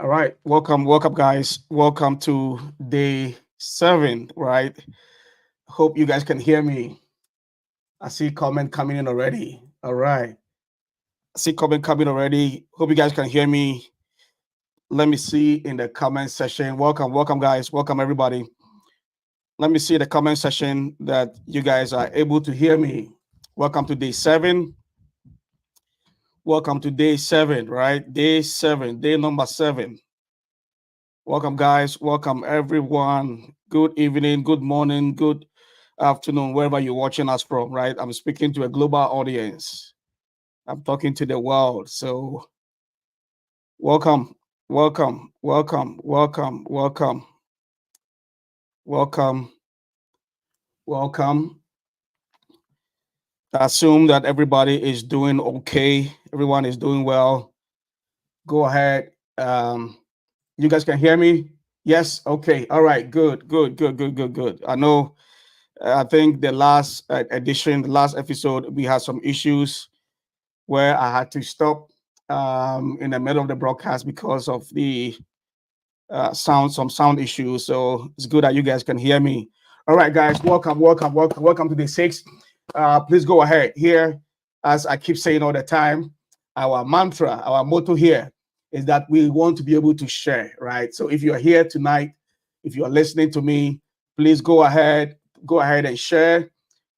All right, welcome, guys. Welcome to day 7. Right. Hope you guys can hear me. I see comment coming in already. All right, I see comment coming already. Hope you guys can hear me. Let me see in the comment section. Welcome, guys. Welcome, everybody. Let me see the comment section that you guys are able to hear me. Welcome to day 7. Welcome to day 7. Right, day 7, day number 7. Welcome, guys. Welcome, everyone. Good evening, good morning, good afternoon, wherever you're watching us from, right? I'm speaking to a global audience. I'm talking to the world. So, welcome, welcome, welcome. I assume that everybody is doing okay. Everyone is doing well. Go ahead. You guys can hear me? Yes. Okay. All right. Good. I know. I think the last edition, the last episode, we had some issues where I had to stop in the middle of the broadcast because of the some sound issues. So it's good that you guys can hear me. All right, guys, welcome to day 6. Please go ahead here, as I keep saying all the time. Our mantra, our motto here is that we want to be able to share, right? So if you're here tonight, if you're listening to me, please go ahead and share.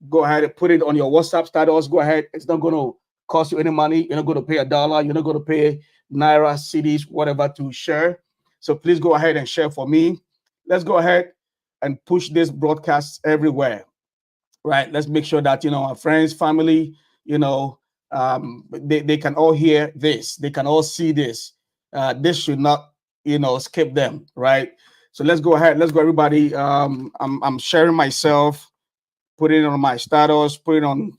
Go ahead and put it on your WhatsApp status. Go ahead. It's not going to cost you any money. You're not going to pay a dollar. You're not going to pay naira, cities, whatever to share. So please go ahead and share for me. Let's go ahead and push this broadcast everywhere, right? Let's make sure that our friends, family, they can all hear this. They can all see this. This should not skip them, right? So let's go ahead. Let's go, everybody. I'm sharing myself, putting it on my status, put it on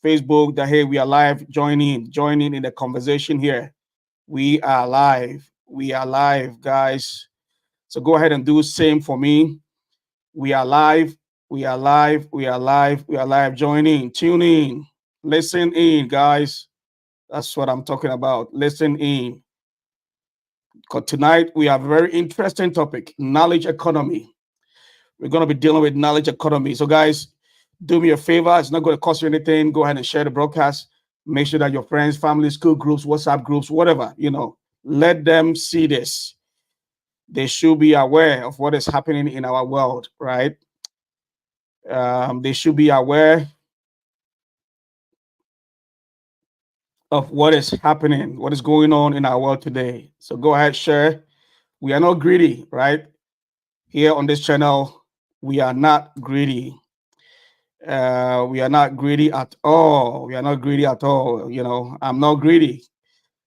Facebook that hey, we are live. Join in the conversation here. We are live, guys. So go ahead and do the same for me. We are live. We are live. We are live. We are live. Join in. Tune in. Listen in, guys. That's what I'm talking about. Listen in. Because tonight we have a very interesting topic: knowledge economy. We're going to be dealing with knowledge economy. So, guys, do me a favor. It's not going to cost you anything. Go ahead and share the broadcast. Make sure that your friends, family, school groups, WhatsApp groups, whatever, let them see this. They should be aware of what is happening in our world, right? They should be aware of what is happening, what is going on in our world today. So go ahead, share. We are not greedy, right? Here on this channel, we are not greedy. We are not greedy at all. We are not greedy at all. I'm not greedy,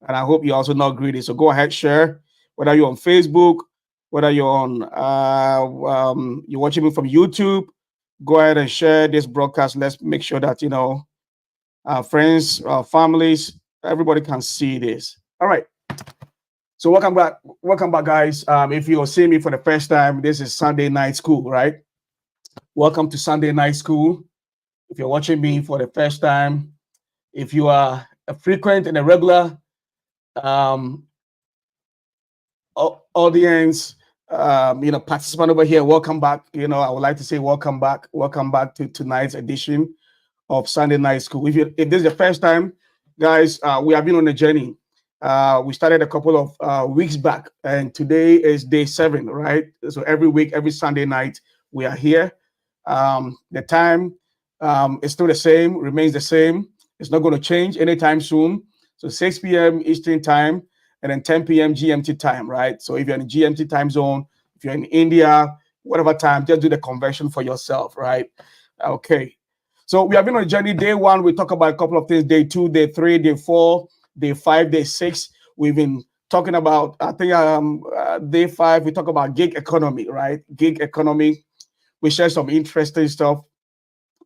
and I hope you're also not greedy. So go ahead, share. Whether you're on Facebook, whether you're on you're watching me from YouTube, go ahead and share this broadcast. Let's make sure that our friends, our families, everybody can see this. All right. So welcome back, guys. If you're seeing me for the first time, this is Sunday Night School, right? Welcome to Sunday Night School. If you're watching me for the first time, if you are a frequent and a regular um, audience, participant over here, welcome back. I would like to say welcome back. Welcome back to tonight's edition of Sunday Night School. If this is the first time, guys, we have been on a journey. We started a couple of weeks back, and today is day 7, right? So every week, every Sunday night, we are here. The time is still the same, remains the same. It's not going to change anytime soon. So 6 p.m. Eastern time, and then 10 p.m. GMT time, right? So if you're in the GMT time zone, if you're in India, whatever time, just do the conversion for yourself, right? Okay. So we have been on a journey. Day 1, we talk about a couple of things. Day 2, day 3, day 4, day 5, day 6. We've been talking about, I think, day 5, we talk about gig economy, right? Gig economy. We share some interesting stuff.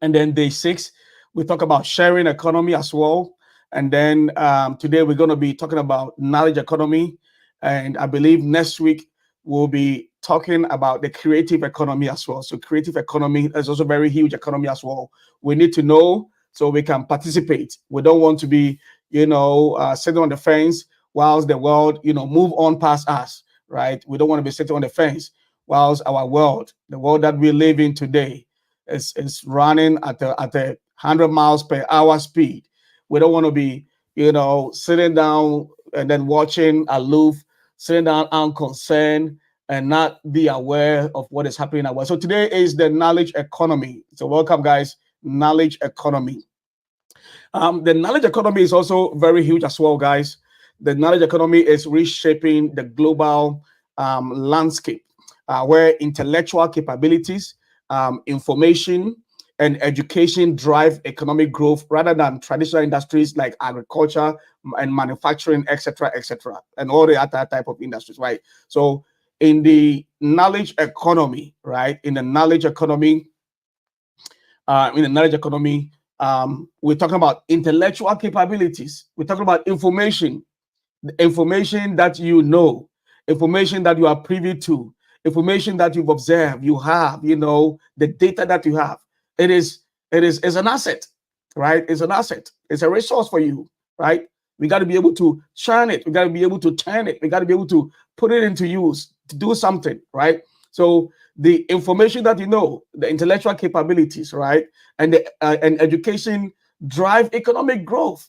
And then day 6, we talk about sharing economy as well. And then today we're going to be talking about knowledge economy. And I believe next week we'll be talking about the creative economy as well. So creative economy is also a very huge economy as well. We need to know so we can participate. We don't want to be, sitting on the fence. whilst the world, move on past us, right? We don't want to be sitting on the fence whilst our world, the world that we live in today, is running at a 100 miles per hour speed. We don't want to be, sitting down and then watching aloof, sitting down unconcerned, and not be aware of what is happening at work. So today is the knowledge economy. So welcome, guys. Knowledge economy. The knowledge economy is also very huge as well, guys. The knowledge economy is reshaping the global landscape, where intellectual capabilities, information, and education drive economic growth rather than traditional industries like agriculture and manufacturing, etc., etc., and all the other type of industries, right? So, in the knowledge economy, right? In the knowledge economy, we're talking about intellectual capabilities. We're talking about information, the information that you know, information that you are privy to, information that you've observed, you have, the data that you have. It is an asset, right? It's an asset. It's a resource for you, right? We got to be able to churn it. We got to be able to turn it. We got to be able to put it into use to do something, right? So the information that you know, the intellectual capabilities, right, and education drive economic growth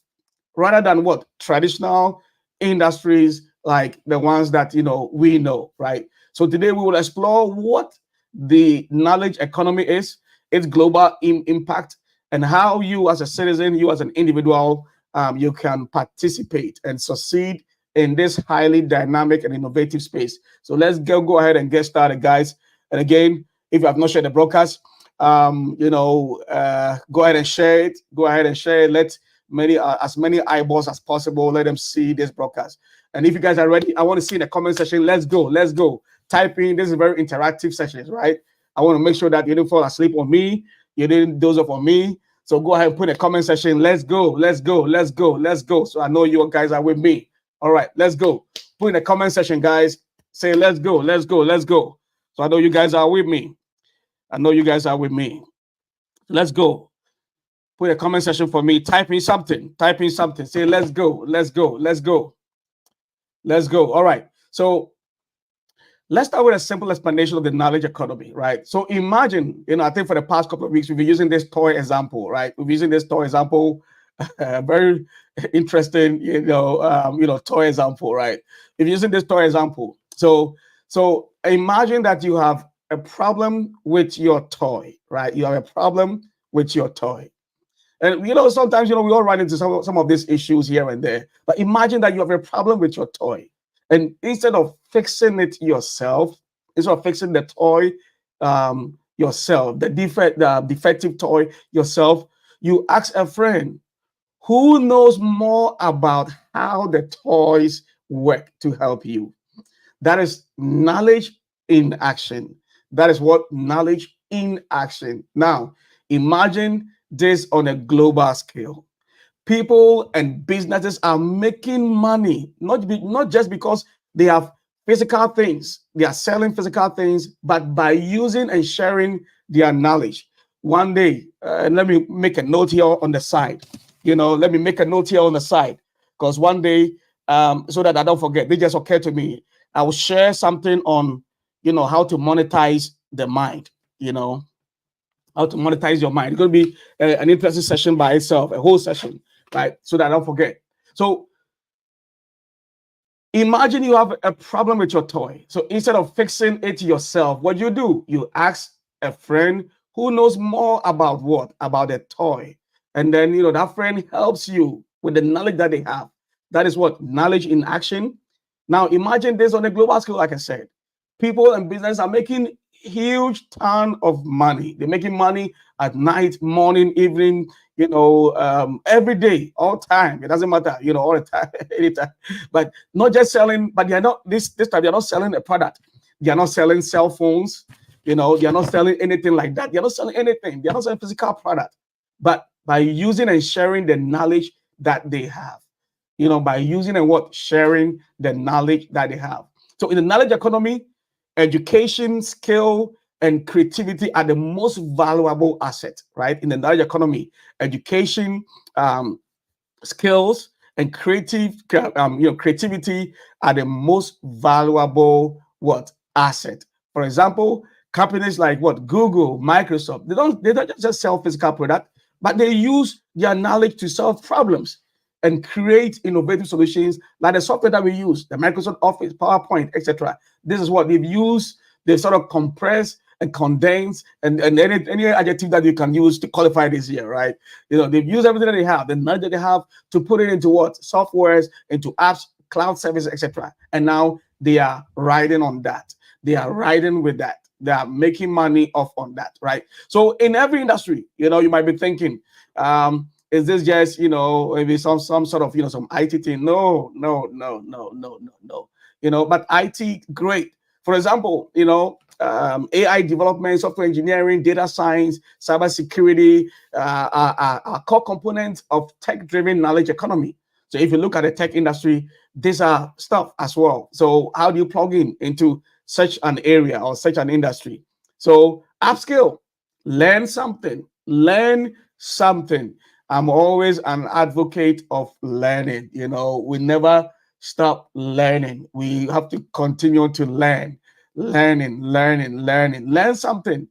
rather than what traditional industries like the ones that we know, right? So today we will explore what the knowledge economy is, its global impact, and how you as a citizen, you as an individual, you can participate and succeed in this highly dynamic and innovative space. So let's go ahead and get started, guys. And again, if you have not shared the broadcast, go ahead and share it. Go ahead and share it. Let as many eyeballs as possible. Let them see this broadcast. And if you guys are ready, I want to see in the comment section. Let's go. Let's go. Type in. This is a very interactive session, right? I want to make sure that you didn't fall asleep on me. You didn't doze off on me. So go ahead and put in the comment section. Let's go. Let's go. Let's go. Let's go. So I know you guys are with me. All right. Let's go. Put in the comment section, guys. Say let's go. Let's go. Let's go. So I know you guys are with me. I know you guys are with me. Let's go. Put a comment section for me. Type in something. Type in something. Say, let's go. Let's go. Let's go. Let's go. All right. So let's start with a simple explanation of the knowledge economy, right? So imagine, I think for the past couple of weeks, we've been using this toy example, right? We've been using this toy example, very interesting, toy example, right? If you're using this toy example, so imagine that you have a problem with your toy, right? You have a problem with your toy. And sometimes we all run into some of these issues here and there. But imagine that you have a problem with your toy, and instead of fixing it yourself, instead of fixing the toy yourself, the defective toy yourself, you ask a friend who knows more about how the toys work to help you. That is knowledge in action. That is what knowledge in action. Now, imagine this on a global scale. People and businesses are making money, not just because they have physical things, they are selling physical things, but by using and sharing their knowledge. One day, let me make a note here on the side. Let me make a note here on the side, because one day, so that I don't forget, they just occurred to me. I will share something on, how to monetize the mind, how to monetize your mind. It's going to be an interesting session by itself, a whole session, right? So that I don't forget. So imagine you have a problem with your toy. So instead of fixing it yourself, what do? You ask a friend who knows more about what? About the toy. And then, that friend helps you with the knowledge that they have. That is what? Knowledge in action. Now, imagine this on a global scale, like I said. People and business are making huge ton of money. They're making money at night, morning, evening, every day, all time. It doesn't matter, all the time, anytime. But not just selling, but they are not this time, they're not selling a product. They are not selling cell phones, they are not selling anything like that. They're not selling anything, they're not selling physical product. But by using and sharing the knowledge that they have, by using and sharing the knowledge that they have. So in the knowledge economy, education, skill, and creativity are the most valuable asset, right? In the knowledge economy, education, skills, and creativity are the most valuable what asset. For example, companies like what Google, Microsoft, they don't just sell physical product, but they use their knowledge to solve problems and create innovative solutions like the software that we use, the Microsoft Office, PowerPoint, etc. This is what they've used. They've sort of compressed and condensed and any adjective that you can use to qualify this here, right? They've used everything that they have, the knowledge that they have, to put it into what? Softwares, into apps, cloud services, etc. And now they are riding on that. They are riding with that. They are making money off on that, right? So in every industry, you might be thinking, is this just maybe some sort of some IT thing? No, no, no, no, no, no, no. But IT, great. For example, AI development, software engineering, data science, cybersecurity are core components of tech-driven knowledge economy. So if you look at the tech industry, these are stuff as well. So how do you plug in into such an area or such an industry? So upskill, learn something, learn something. I'm always an advocate of learning. We never stop learning. We have to continue to learn, learn something.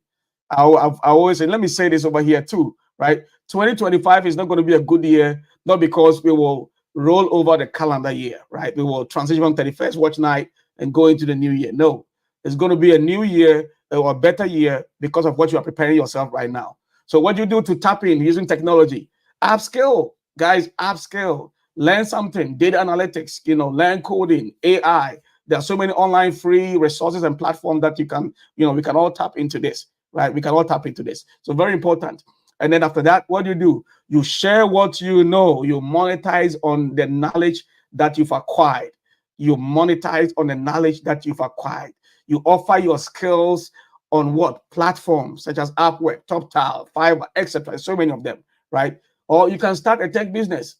I always say, let me say this over here too, right? 2025 is not going to be a good year, not because we will roll over the calendar year, right? We will transition from 31st watch night and go into the new year. No, it's going to be a new year or a better year because of what you are preparing yourself right now. So what you do to tap in using technology, upskill, guys, upskill, learn something, data analytics, learn coding, AI. There are so many online free resources and platforms that we can all tap into this, right? We can all tap into this. So very important. And then after that, what do? You share what you know. You monetize on the knowledge that you've acquired. You monetize on the knowledge that you've acquired. You offer your skills on what? Platforms such as Upwork, TopTal, Fiverr, etc. So many of them, right? Or you can start a tech business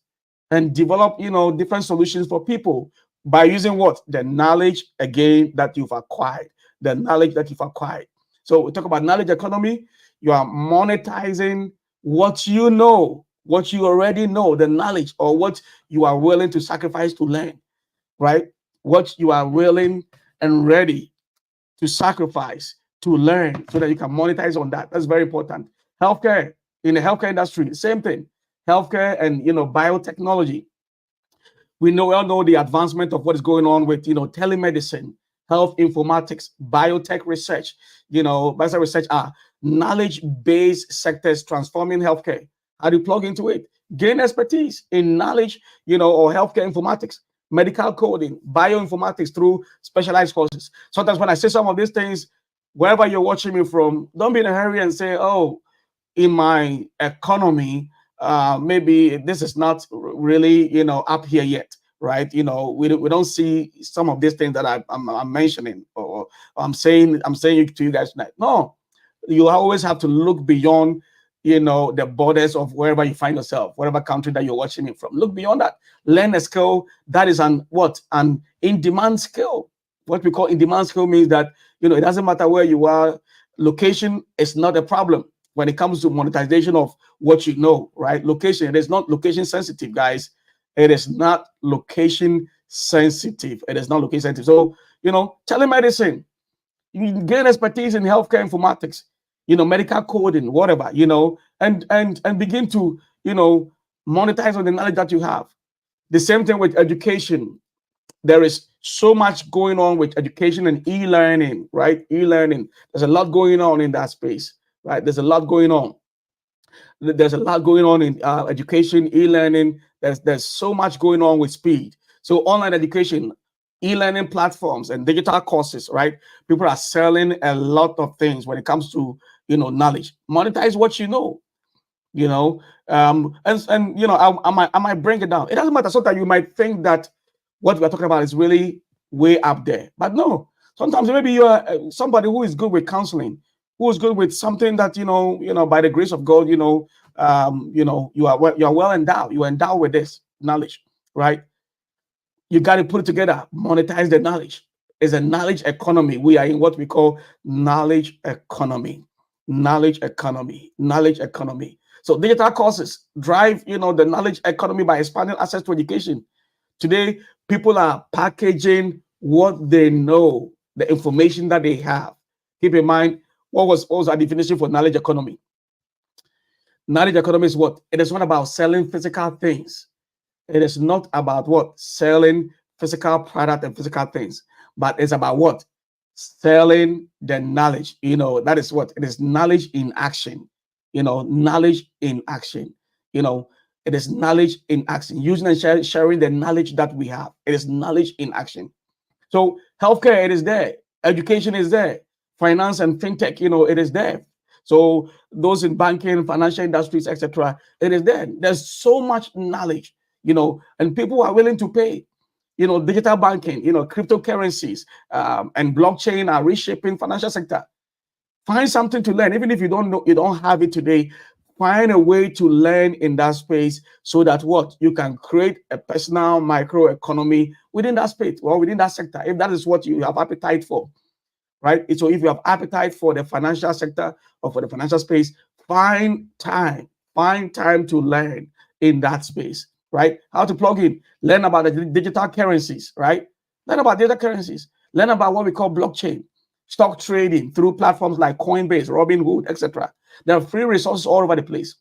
and develop, different solutions for people by using what? The knowledge, again, that you've acquired. The knowledge that you've acquired. So we talk about knowledge economy. You are monetizing what you know, what you already know, the knowledge, or what you are willing to sacrifice to learn, right? What you are willing and ready to sacrifice to learn so that you can monetize on that. That's very important. Healthcare, in the healthcare industry, same thing. Healthcare and biotechnology. We all know the advancement of what is going on with telemedicine, health informatics, biotech research. Biotech research are knowledge-based sectors transforming healthcare. How do you plug into it? Gain expertise in knowledge, or healthcare informatics, medical coding, bioinformatics through specialized courses. Sometimes when I say some of these things, wherever you're watching me from, don't be in a hurry and say, "Oh, in my economy, maybe this is not really up here yet, right?" We don't see some of these things that I'm mentioning, or I'm saying to you guys tonight. No, you always have to look beyond the borders of wherever you find yourself, whatever country that you're watching me from. Look beyond that. Learn a skill that is an in-demand skill. What we call in-demand skill means that it doesn't matter where you are. Location is not a problem when it comes to monetization of what you know, right? Location, it is not location sensitive, guys. It is not location sensitive. It is not location sensitive. So, telemedicine, you gain expertise in healthcare informatics, medical coding, whatever, and begin to, monetize on the knowledge that you have. The same thing with education. There is so much going on with education and e-learning, right? E-learning. There's a lot going on in that space, right? There's a lot going on. There's a lot going on in education, e-learning. There's so much going on with speed. So online education, e-learning platforms, and digital courses, right? People are selling a lot of things when it comes to knowledge. Monetize what you know. I might bring it down. It doesn't matter. Sometimes you might think that what we're talking about is really way up there, but no. Sometimes maybe you are somebody who is good with counseling, who is good with something that by the grace of God, you are well endowed. You are endowed with this knowledge, right? You got to put it together, monetize the knowledge. It's a knowledge economy. We are in what we call knowledge economy. Knowledge economy. Knowledge economy. So digital courses drive, the knowledge economy by expanding access to education. Today, people are packaging what they know, the information that they have. Keep in mind, what was our definition for knowledge economy? Knowledge economy is what? It is not about selling physical things. It is not about what? Selling physical product and physical things, but it's about what? Selling the knowledge. That is what? It is knowledge in action. Knowledge in action. It is knowledge in action. Using and sharing the knowledge that we have. It is knowledge in action. So healthcare, it is there. Education is there. Finance and fintech, it is there. So those in banking, financial industries, etc., it is there. There's so much knowledge, and people are willing to pay. Digital banking, cryptocurrencies, and blockchain are reshaping financial sector. Find something to learn, even if you don't know, you don't have it today. Find a way to learn in that space so that what you can create a personal microeconomy within that space or within that sector, if that is what you have appetite for, right? So if you have appetite for the financial sector or for the financial space, find time to learn in that space, right? How to plug in, learn about the digital currencies, right? Learn about digital currencies, learn about what we call blockchain, stock trading through platforms like Coinbase, Robinhood, etc. There are free resources all over the place.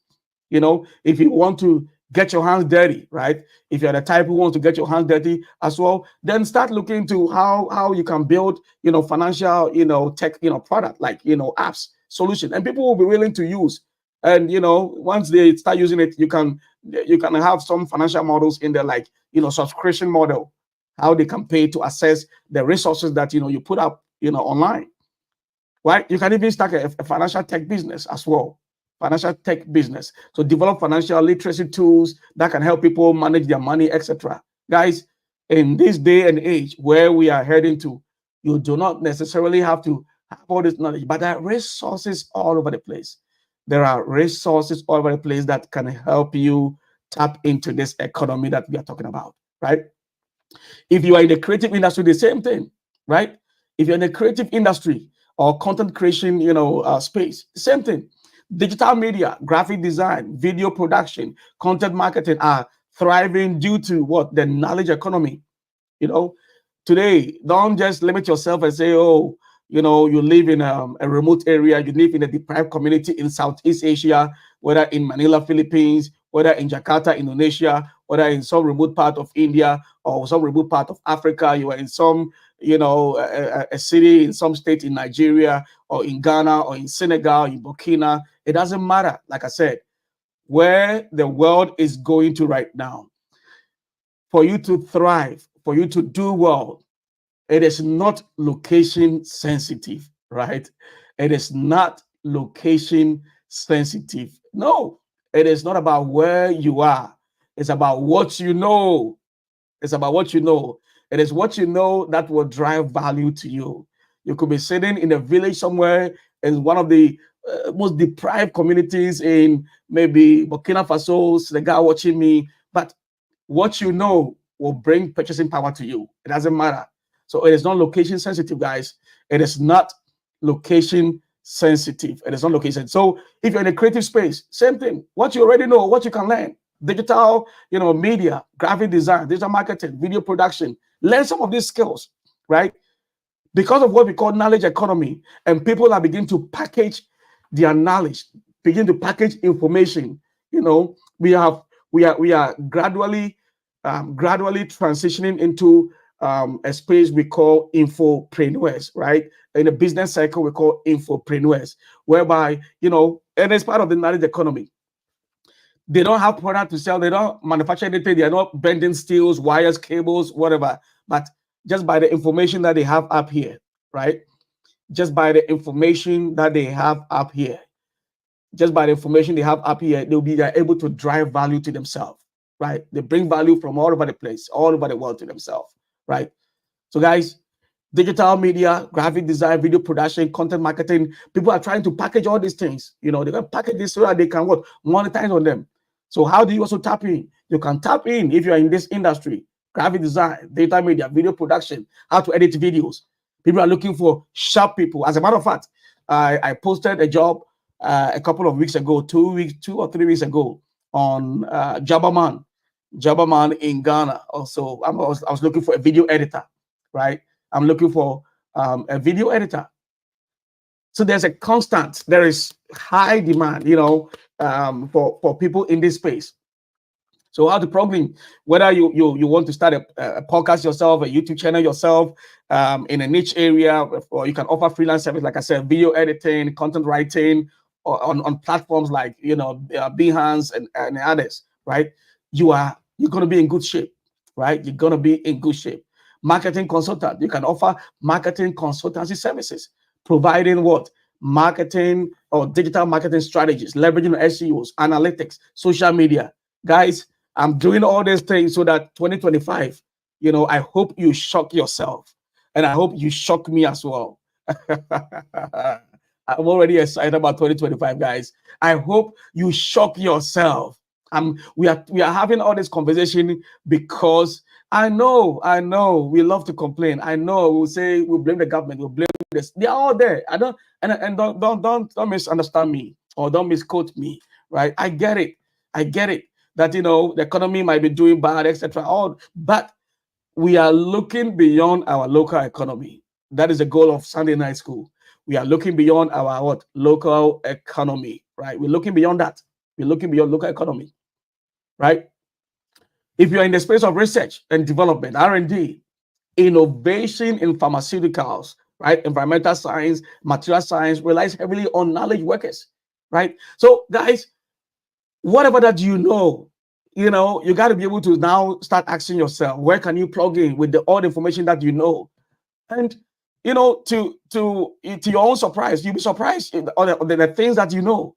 If you want to get your hands dirty, right? If you're the type who wants to get your hands dirty as well, then start looking into how you can build, financial, tech, product like, apps, solution, and people will be willing to use. And once they start using it, you can have some financial models in there, like subscription model, how they can pay to access the resources that you put up online, right? You can even start a financial tech business as well. Financial tech business. So develop financial literacy tools that can help people manage their money, etc. Guys, in this day and age where we are heading to, you do not necessarily have to have all this knowledge, but there are resources all over the place. There are resources all over the place that can help you tap into this economy that we are talking about, right? If you are in the creative industry, the same thing, right? If you're in the creative industry or content creation, space, same thing. Digital media, graphic design, video production, content marketing are thriving due to what? The knowledge economy. Today, don't just limit yourself and say, oh, you live in a remote area, you live in a deprived community in Southeast Asia, whether in Manila, Philippines, whether in Jakarta, Indonesia, whether in some remote part of India or some remote part of Africa, you are in some, a city in some state in Nigeria or in Ghana or in Senegal, in Burkina. It doesn't matter. Like I said, where the world is going to right now, for you to thrive, for you to do well, it is not location sensitive, right? It is not location sensitive. No, it is not about where you are. It's about what you know. It's about what you know. It is what you know that will drive value to you. You could be sitting in a village somewhere in one of the most deprived communities in maybe Burkina Faso, Senegal, watching me. But what you know will bring purchasing power to you. It doesn't matter. So it is not location sensitive, guys. It is not location sensitive. It is not location. So if you're in a creative space, same thing. What you already know, what you can learn. Digital, media, graphic design, digital marketing, video production. Learn some of these skills, right? Because of what we call knowledge economy, and people are beginning to package their knowledge, begin to package information. We are gradually transitioning into a space we call infopreneurs, right? In a business cycle, we call infopreneurs, whereby, and it's part of the knowledge economy. They don't have product to sell. They don't manufacture anything. They are not bending steels, wires, cables, whatever. But just by the information that they have up here, right? Just by the information that they have up here, just by the information they have up here, they're able to drive value to themselves, right? They bring value from all over the place, all over the world to themselves, right? So, guys, digital media, graphic design, video production, content marketing, people are trying to package all these things. They're going to package this so that they can what? Monetize on them. So how do you also tap in? You can tap in if you're in this industry, graphic design, data media, video production, how to edit videos. People are looking for sharp people. As a matter of fact, I posted a job a couple of weeks ago, 2 weeks, 2 or 3 weeks ago, on Jabberman in Ghana. Also, I was looking for a video editor, right? I'm looking for a video editor. So there is high demand, for people in this space. So how to plug in, whether you want to start a podcast yourself, a YouTube channel yourself, in a niche area, or you can offer freelance service, like I said, video editing, content writing, or on platforms like Behance and others, right? You're gonna be in good shape, right? You're gonna be in good shape. Marketing consultant, you can offer marketing consultancy services, providing what? Marketing or digital marketing strategies, leveraging SEOs, analytics, social media. Guys, I'm doing all these things so that 2025, I hope you shock yourself. And I hope you shock me as well. I'm already excited about 2025, guys. I hope you shock yourself. We are having all this conversation because I know we love to complain. I know we'll say we'll blame the government, we'll blame this. They're all there. I don't and don't misunderstand me or don't misquote me, right? I get it. I get it that the economy might be doing bad, etc. All, but we are looking beyond our local economy. That is the goal of Sunday Night School. We are looking beyond our what local economy, right? We're looking beyond that. We're looking beyond local economy, right? If you're in the space of research and development, R&D, innovation in pharmaceuticals, right? Environmental science, material science relies heavily on knowledge workers, right? So, guys, whatever that you got to be able to now start asking yourself, where can you plug in with all the information that you know? And to your own surprise, you'll be surprised in the things that you know,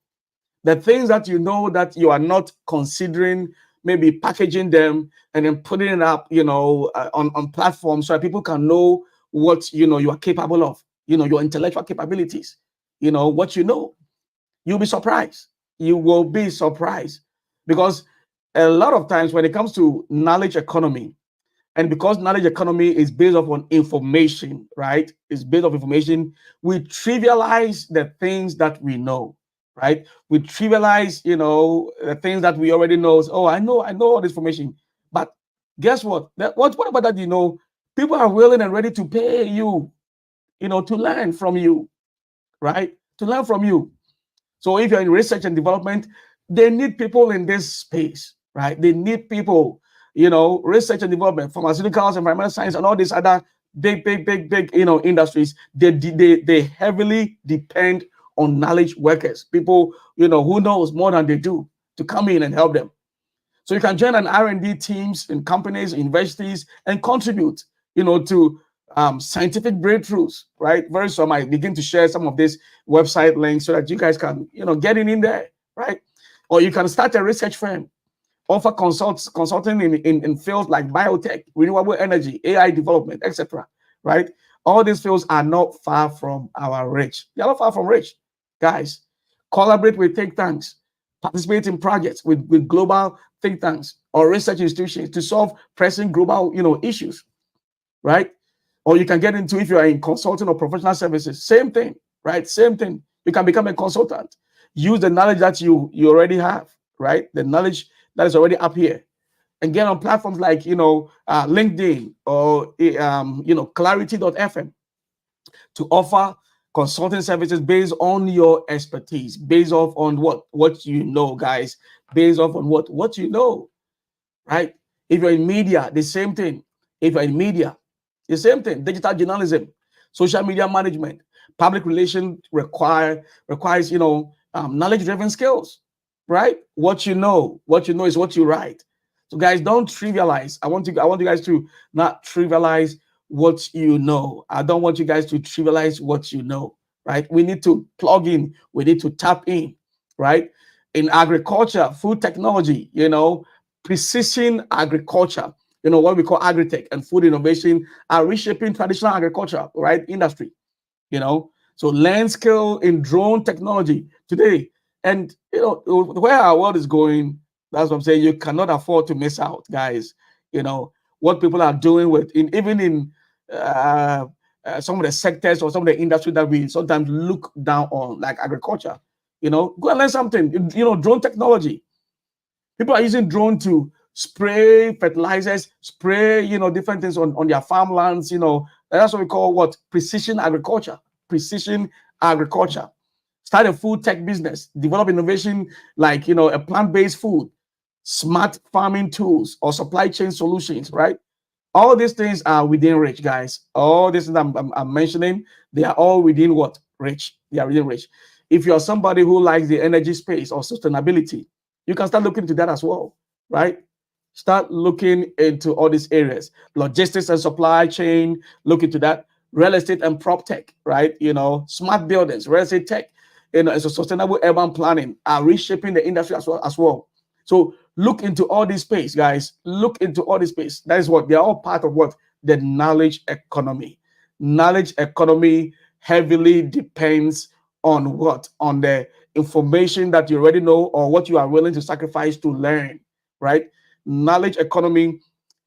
that you are not considering, maybe packaging them and then putting it up, on platforms so that people can know what you are capable of, your intellectual capabilities, what you know. You'll be surprised. You will be surprised because a lot of times when it comes to knowledge economy, and because knowledge economy is based upon information, right? It's based on information. We trivialize the things that we know, right? We trivialize, the things that we already know. Oh, I know all this information. But guess what? What about that? People are willing and ready to pay you, to learn from you, right? To learn from you. So if you're in research and development, they need people in this space, right? They need people, research and development, pharmaceuticals, environmental science, and all these other big, industries. They heavily depend on knowledge workers, people, who knows more than they do, to come in and help them. So you can join an R&D teams in companies, universities, and contribute, to scientific breakthroughs, right? Very soon I begin to share some of these website links so that you guys can, get in there, right? Or you can start a research firm, offer consulting in fields like biotech, renewable energy, AI development, etc. Right? All these fields are not far from our reach. They are not far from reach, guys. Collaborate with think tanks, participate in projects with global think tanks or research institutions to solve pressing global, issues, right? Or you can get into, if you are in consulting or professional services, same thing, right? Same thing. You can become a consultant. Use the knowledge that you already have, right? The knowledge that is already up here, and get on platforms like LinkedIn or Clarity.fm to offer consulting services based on your expertise, based off on what you know, guys, based off on what you know, right? If you're in media, the same thing. If you're in media, the same thing. Digital journalism, social media management, public relations requires knowledge-driven skills, right? What you know is what you write. So guys, don't trivialize. I want you guys to not trivialize what you know. I don't want you guys to trivialize what you know, right? We need to plug in. We need to tap in, right? In agriculture, food technology, precision agriculture, what we call agri-tech and food innovation are reshaping traditional agriculture, right? Industry, so land scale in drone technology today. And where our world is going, that's what I'm saying. You cannot afford to miss out, guys. What people are doing even in some of the sectors or some of the industry that we sometimes look down on, like agriculture. Go and learn something. Drone technology. People are using drone to spray fertilizers, spray, different things on their farmlands. That's what we call what? Precision agriculture. Precision agriculture. Start a food tech business, develop innovation like, a plant-based food, smart farming tools, or supply chain solutions, right? All these things are within reach, guys. All these things I'm mentioning, they are all within what? Reach. They are within reach. If you're somebody who likes the energy space or sustainability, you can start looking into that as well, right? Start looking into all these areas. Logistics and supply chain, look into that. Real estate and prop tech, right? Smart buildings, real estate tech, and so sustainable urban planning are reshaping the industry as well. So look into all this space, guys. Look into all this space. That is what they are all part of what? The knowledge economy. Knowledge economy heavily depends on what? On the information that you already know or what you are willing to sacrifice to learn, right? Knowledge economy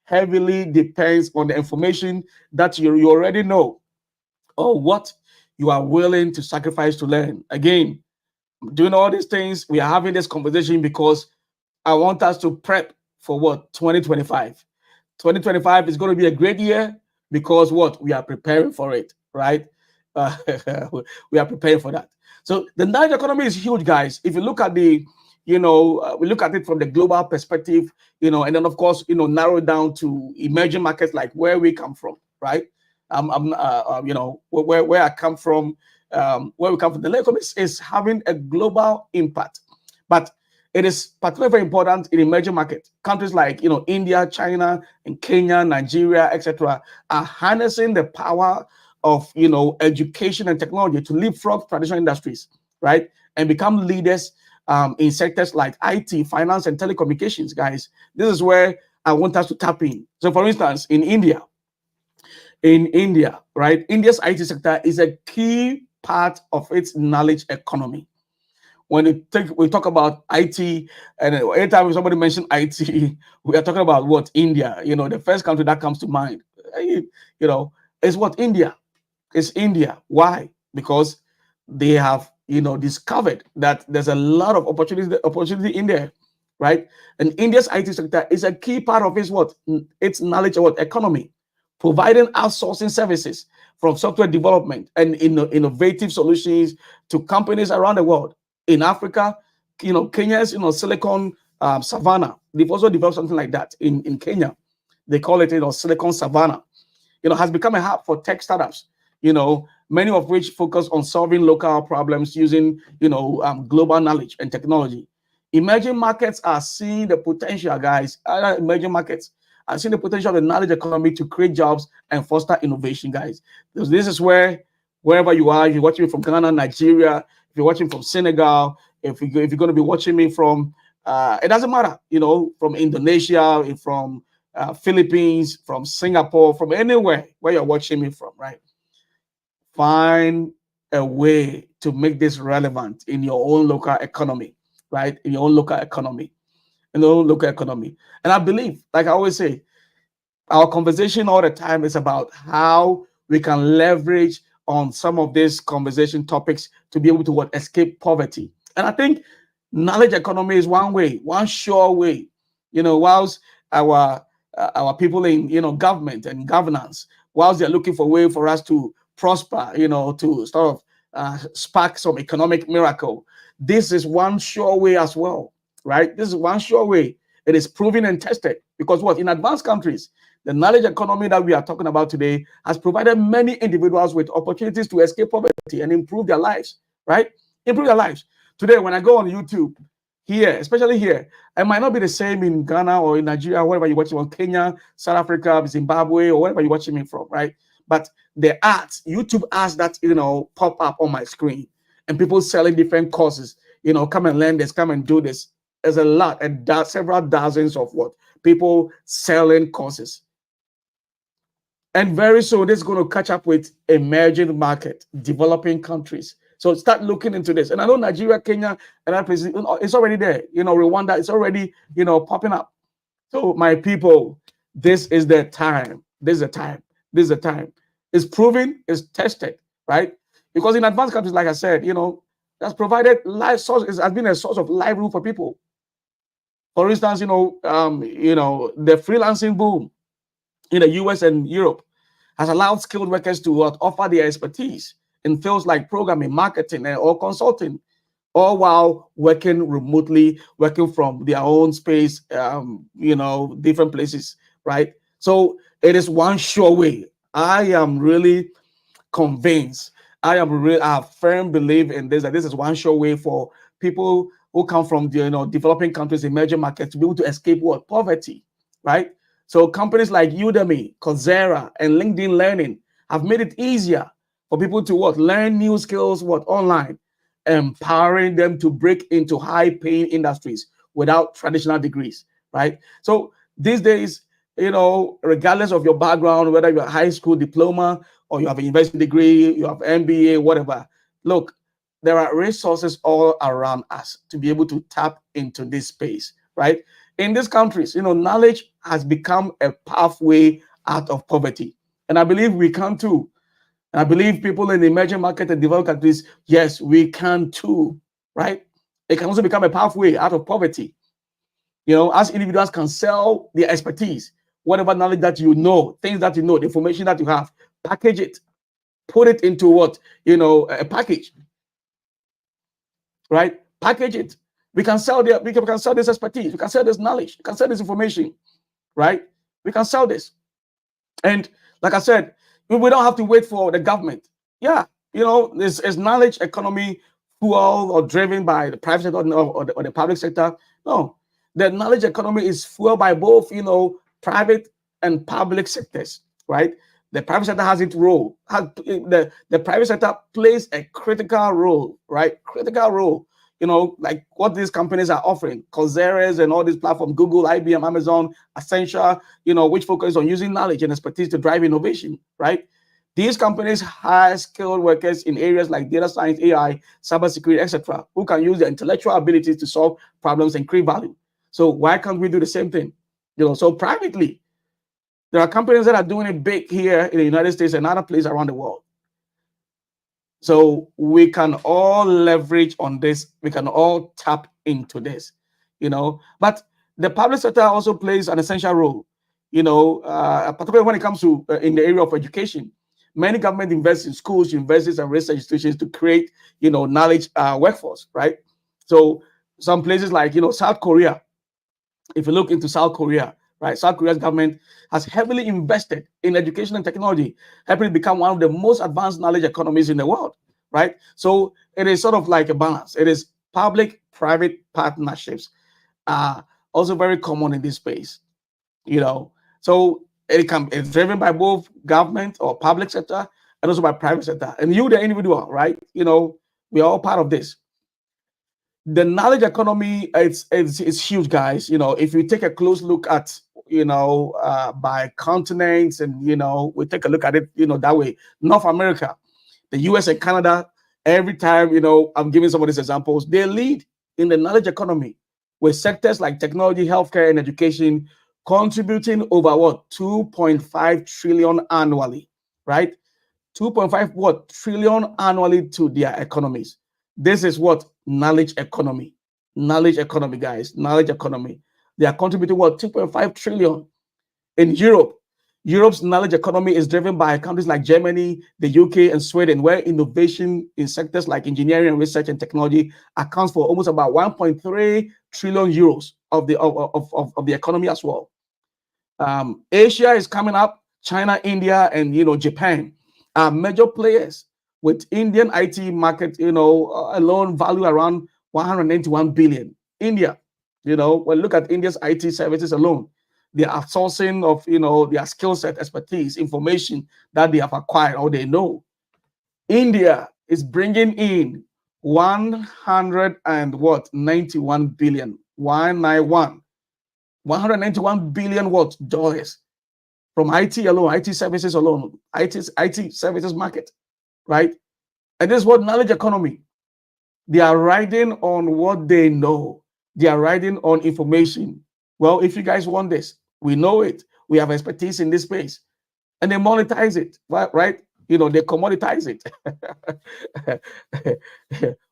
heavily depends on the information that you already know or what you are willing to sacrifice to learn. Again, doing all these things, we are having this conversation because I want us to prep for what? 2025. 2025 is going to be a great year because what? We are preparing for it, right? Uh, we are preparing for that. So the knowledge economy is huge, guys. If you look at we look at it from the global perspective, and then of course, narrow it down to emerging markets like where we come from, right? Where I come from, where we come from. The knowledge economy is having a global impact, but it is particularly very important in emerging markets. Countries like India, China, and Kenya, Nigeria, etc., are harnessing the power of education and technology to leapfrog traditional industries, right, and become leaders in sectors like IT, finance, and telecommunications. Guys, this is where I want us to tap in. So, for instance, in India, right, India's IT sector is a key part of its knowledge economy. When we talk about IT, and anytime somebody mentions IT, we are talking about what? India. The first country that comes to mind, is what? India. It's India. Why? Because they have discovered that there's a lot of opportunity in there, right? And India's IT sector is a key part of its what? Its knowledge what? Economy, providing outsourcing services from software development and innovative solutions to companies around the world. In Africa, Kenya's Silicon Savannah. They've also developed something like that in Kenya. They call it Silicon Savannah. Has become a hub for tech startups. Many of which focus on solving local problems using global knowledge and technology. Emerging markets are seeing the potential, guys. Emerging markets are seeing the potential of the knowledge economy to create jobs and foster innovation, guys. This is where, wherever you are, if you're watching me from Ghana, Nigeria, if you're watching from Senegal, if you're going to be watching me from, it doesn't matter, from Indonesia, from Philippines, from Singapore, from anywhere where you're watching me from, right? Find a way to make this relevant in your own local economy, right? In your own local economy, And I believe, like I always say, our conversation all the time is about how we can leverage on some of these conversation topics to be able to escape poverty. And I think knowledge economy is one way, one sure way. Whilst our people in government and governance, whilst they're looking for a way for us to prosper, to sort of spark some economic miracle, this is one sure way as well, right? This is one sure way. It is proven and tested because what? In advanced countries, the knowledge economy that we are talking about today has provided many individuals with opportunities to escape poverty and improve their lives, right? Improve their lives. Today, when I go on YouTube, here, especially here, it might not be the same in Ghana or in Nigeria, wherever you're watching, on Kenya, South Africa, Zimbabwe, or wherever you're watching me from, right? But the ads, YouTube ads that, pop up on my screen and people selling different courses, come and learn this, come and do this. There's a lot, and several dozens of people selling courses. And very soon, this is going to catch up with emerging market, developing countries. So start looking into this. And I know Nigeria, Kenya, and that place, it's already there. Rwanda, it's already, popping up. So my people, this is the time. This is the time. This is the time. It's proven, it's tested, right? Because in advanced countries, like I said, That's provided life source, has been a source of livelihood for people. For instance, the freelancing boom in the US and Europe has allowed skilled workers to offer their expertise in fields like programming, marketing, or consulting, all while working remotely, working from their own space, different places, right? So it is one sure way. I am really convinced. I have firm belief in this, that this is one sure way for people who come from the developing countries, emerging markets, to be able to escape what? Poverty, right? So companies like Udemy, Coursera, and LinkedIn Learning have made it easier for people to what? Learn new skills what? Online, empowering them to break into high-paying industries without traditional degrees, right? So these days, regardless of your background, whether you're a high school diploma or you have a university degree, you have MBA, whatever, look, there are resources all around us to be able to tap into this space, right? In these countries, knowledge has become a pathway out of poverty. And I believe we can too. And I believe people in the emerging market and developed countries, yes, we can too, right? It can also become a pathway out of poverty. As individuals can sell their expertise, whatever knowledge that things that the information that you have, package it, put it into what? A package, right? Package it. We can sell this expertise, we can sell this knowledge, we can sell this information, right? We can sell this. And like I said, we don't have to wait for the government. Yeah, is knowledge economy fueled or driven by the private sector or the public sector? No, the knowledge economy is fueled by both, private and public sectors, right? The private sector has its role. The private sector plays a critical role, right? Critical role. Like what these companies are offering, Coursera and all these platforms, Google, IBM, Amazon, Accenture, which focus on using knowledge and expertise to drive innovation, right? These companies hire skilled workers in areas like data science, AI, cybersecurity, etc., who can use their intellectual abilities to solve problems and create value. So why can't we do the same thing? So privately, there are companies that are doing it big here in the United States and other places around the world. So we can all leverage on this. We can all tap into this, But the public sector also plays an essential role, particularly when it comes to in the area of education. Many government invest in schools, universities, and research institutions to create, knowledge workforce, right? So some places like, South Korea, if you look into South Korea, right, South Korea's government has heavily invested in education and technology, helping it become one of the most advanced knowledge economies in the world, right? So it is sort of like a balance. It is public-private partnerships are also very common in this space, So it's driven by both government or public sector and also by private sector. And you, the individual, right? We are all part of this. The knowledge economy, it's huge, guys. If you take a close look at by continents, and we take a look at it that way. North America, the US and Canada, every time I'm giving some of these examples, they lead in the knowledge economy, with sectors like technology, healthcare, and education contributing over what? 2.5 trillion annually, right? 2.5 what? Trillion annually to their economies. This is what? Knowledge economy. Knowledge economy, guys. Knowledge economy. They are contributing what? 2.5 trillion. In Europe, Europe's knowledge economy is driven by countries like Germany, the UK, and Sweden, where innovation in sectors like engineering, research, and technology accounts for almost about 1.3 trillion euros of the economy as well. Asia is coming up. China, India, and Japan are major players, with Indian IT market, alone value around 191 billion. India, when look at India's IT services alone, the outsourcing of their skill set, expertise, information that they have acquired or they know. India is bringing in 100 and what? 91 billion. 191. 191 billion what? Dollars from IT alone, IT services alone, IT services market, right? And this is what knowledge economy. They are riding on what they know. They are riding on information. Well, if you guys want this, we know it. We have expertise in this space, and they monetize it, right? They commoditize it.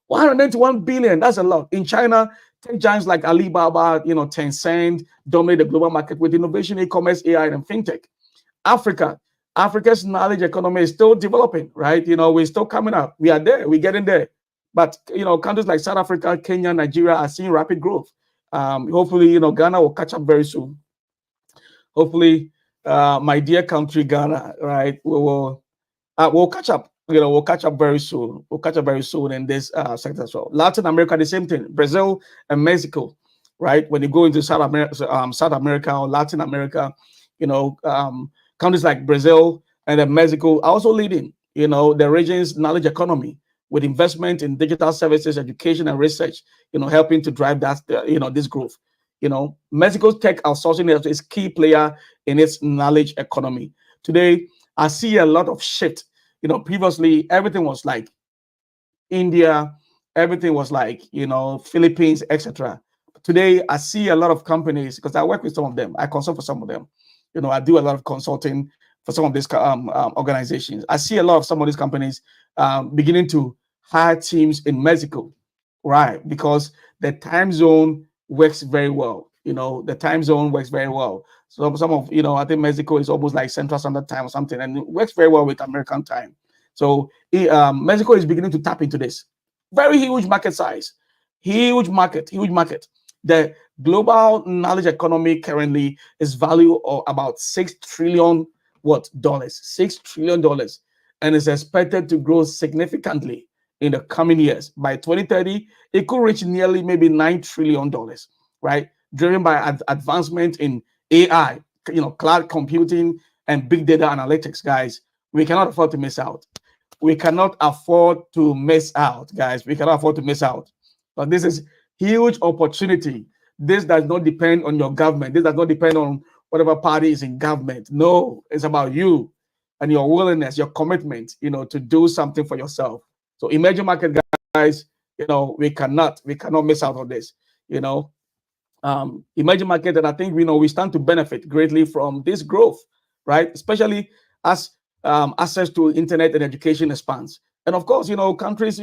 191 billion. That's a lot. In China, tech giants like Alibaba, Tencent dominate the global market with innovation, e-commerce, AI, and fintech. Africa, Africa's knowledge economy is still developing, right? We're still coming up. We are there. We're getting there. But countries like South Africa, Kenya, Nigeria are seeing rapid growth. Hopefully, Ghana will catch up very soon. Hopefully, my dear country, Ghana, right? We'll catch up. We'll catch up very soon. We'll catch up very soon in this sector as well. Latin America, the same thing. Brazil and Mexico, right? When you go into South America or Latin America, countries like Brazil and then Mexico are also leading. The region's knowledge economy with investment in digital services, education, and research. Helping to drive that. This growth. Mexico's tech outsourcing is key player in its knowledge economy. Today, I see a lot of shift. Previously everything was like India, everything was like, Philippines, etc. Today, I see a lot of companies because I work with some of them. I consult for some of them. I do a lot of consulting for some of these organizations. I see a lot of some of these companies beginning to hire teams in Mexico, right? Because the time zone works very well. The time zone works very well. So some of, I think Mexico is almost like Central Standard Time or something, and it works very well with American time. So Mexico is beginning to tap into this. Very huge market size. Huge market, huge market. The global knowledge economy currently is valued of about $6 trillion dollars, $6 trillion, and is expected to grow significantly in the coming years. By 2030, it could reach nearly maybe $9 trillion, right? Driven by advancement in AI, cloud computing, and big data analytics, guys. We cannot afford to miss out. We cannot afford to miss out, guys. We cannot afford to miss out. But this is huge opportunity. This does not depend on your government. This does not depend on whatever party is in government. No, it's about you and your willingness, your commitment, to do something for yourself. So emerging market guys, we cannot miss out on this. Emerging market, and I think we stand to benefit greatly from this growth, right? Especially as access to internet and education expands. And of course, countries,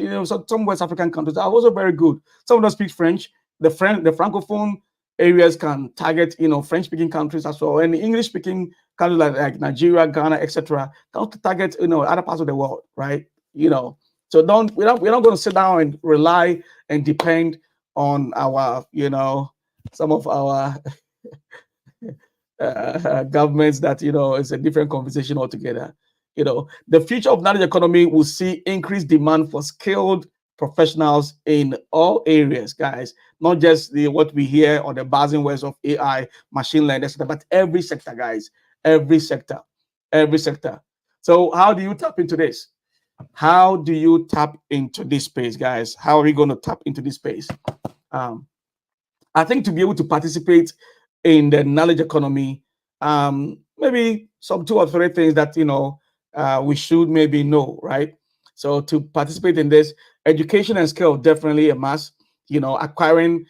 some West African countries are also very good. Some of them speak French. The francophone areas can target, French-speaking countries as well, and English-speaking countries like Nigeria, Ghana, etc. Can target, other parts of the world, right? So we're not going to sit down and rely and depend on our, some of our governments that it's a different conversation altogether. The future of knowledge economy will see increased demand for skilled professionals in all areas, guys. Not just what we hear on the buzzing words of AI, machine learning, etc., but every sector, guys. Every sector, every sector. So how do you tap into this? How do you tap into this space, guys? How are we going to tap into this space? I think to be able to participate in the knowledge economy, maybe some 2 or 3 things that we should maybe know, right? So to participate in this, education and skill definitely a must. Acquiring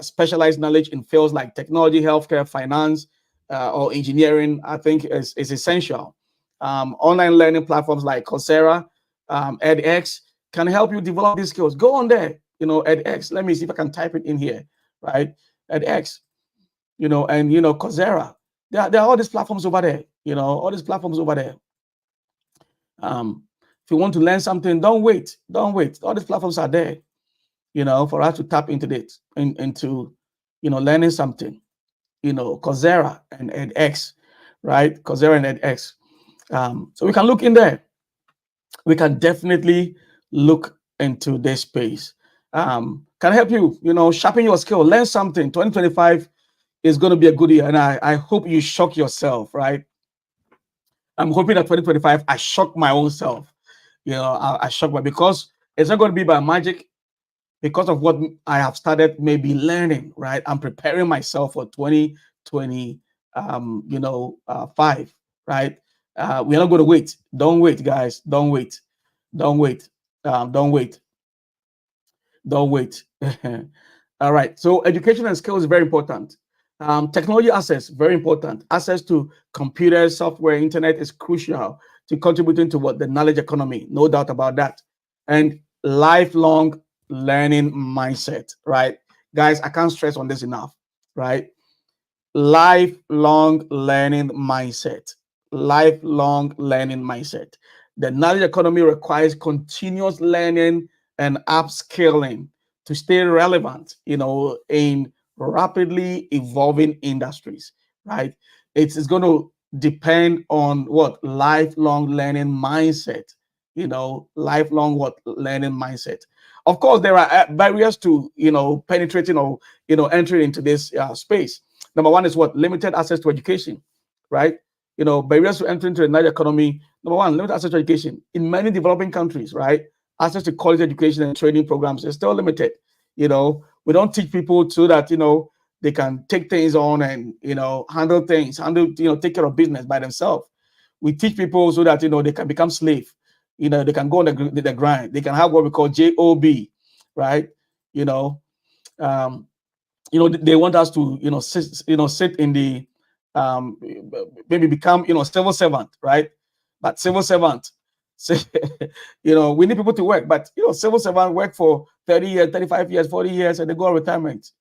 specialized knowledge in fields like technology, healthcare, finance, or engineering, I think is essential. Online learning platforms like Coursera, edX can help you develop these skills. Go on there, edX. Let me see if I can type it in here, right? edX, and Coursera. There are all these platforms over there. All these platforms over there. If you want to learn something, don't wait. Don't wait. All these platforms are there, for us to tap into this, into learning something. Coursera and edX, right? Coursera and edX. So we can look in there. We can definitely look into this space. Can help you, sharpen your skill, learn something. 2025 is going to be a good year, and I hope you shock yourself, right? I'm hoping that 2025 I shock my own self. I shock because it's not going to be by magic. Because of what I have started maybe learning, right? I'm preparing myself for 2025, right? We're not going to wait. Don't wait, guys. Don't wait. Don't wait. Don't wait. Don't wait. All right. So education and skills is very important. Technology access, very important. Access to computers, software, internet is crucial to contributing to what the knowledge economy. No doubt about that. And lifelong learning mindset, right? Guys, I can't stress on this enough, right? Lifelong learning mindset. Lifelong learning mindset. The knowledge economy requires continuous learning and upskilling to stay relevant, in rapidly evolving industries, right? It's going to depend on what lifelong learning mindset, lifelong what learning mindset. Of course, there are barriers to, penetrating or, entering into this space. Number one is what? Limited access to education, right? Barriers to entering into the Niger economy. Number one, limited access to education. In many developing countries, right? Access to college education and training programs is still limited. We don't teach people so that, they can take things on and, handle things, take care of business by themselves. We teach people so that, they can become slave. They can go on the grind. They can have what we call job, right? You know, um, they want us to sit in the um maybe become civil servant, right? But civil servant say, we need people to work, but civil servant work for 30 years, 35 years, 40 years, and they go on retirement.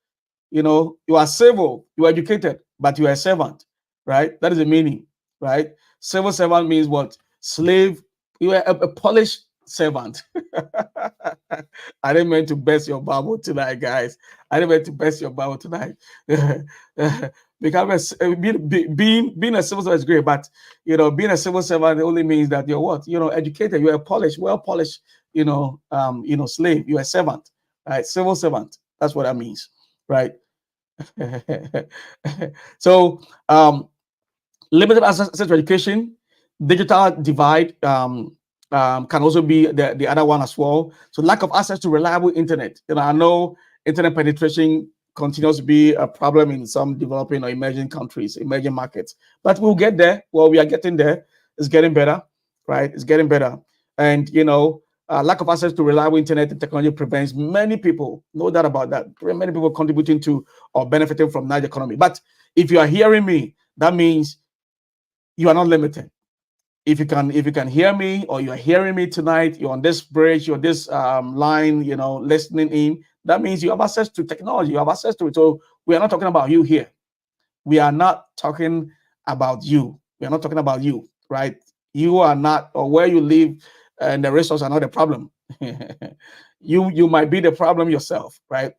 You are civil, you are educated, but you are a servant, right? That is the meaning, right? Civil servant means what? Slave. You are a polished servant. I didn't mean to burst your bubble tonight, guys. I didn't mean to burst your bubble tonight. Because being a civil servant is great, but being a civil servant only means that you're what? Educated, you're a polished, well polished, slave. You're a servant, right? Civil servant. That's what that means, right? So, limited access to education, digital divide can also be the other one as well. So, lack of access to reliable internet. I know internet penetration continues to be a problem in some developing or emerging countries, emerging markets, but we'll get there. Well, we are getting there. It's getting better, right? It's getting better. And, lack of access to reliable internet and technology prevents many people, no doubt about that, many people contributing to or benefiting from Niger economy. But if you are hearing me, that means you are not limited. If you can hear me, or you are hearing me tonight, you're on this bridge, you're this line, listening in, that means you have access to technology, you have access to it. So we are not talking about you here. We are not talking about you. We are not talking about you, right? You are not, or where you live, and the resources are not the problem. You might be the problem yourself, right?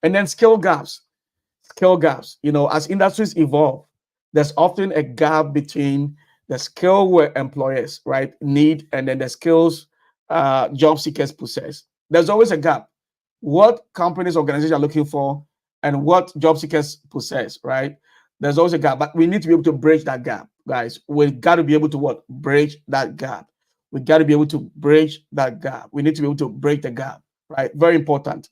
And then skill gaps. As industries evolve, there's often a gap between the skill where employers, right, need, and then the skills job seekers possess. There's always a gap. What companies, organizations are looking for, and what job seekers possess, right? There's always a gap, but we need to be able to bridge that gap, guys. We got to be able to what? Bridge that gap. We got to be able to bridge that gap. We need to be able to break the gap, right? Very important.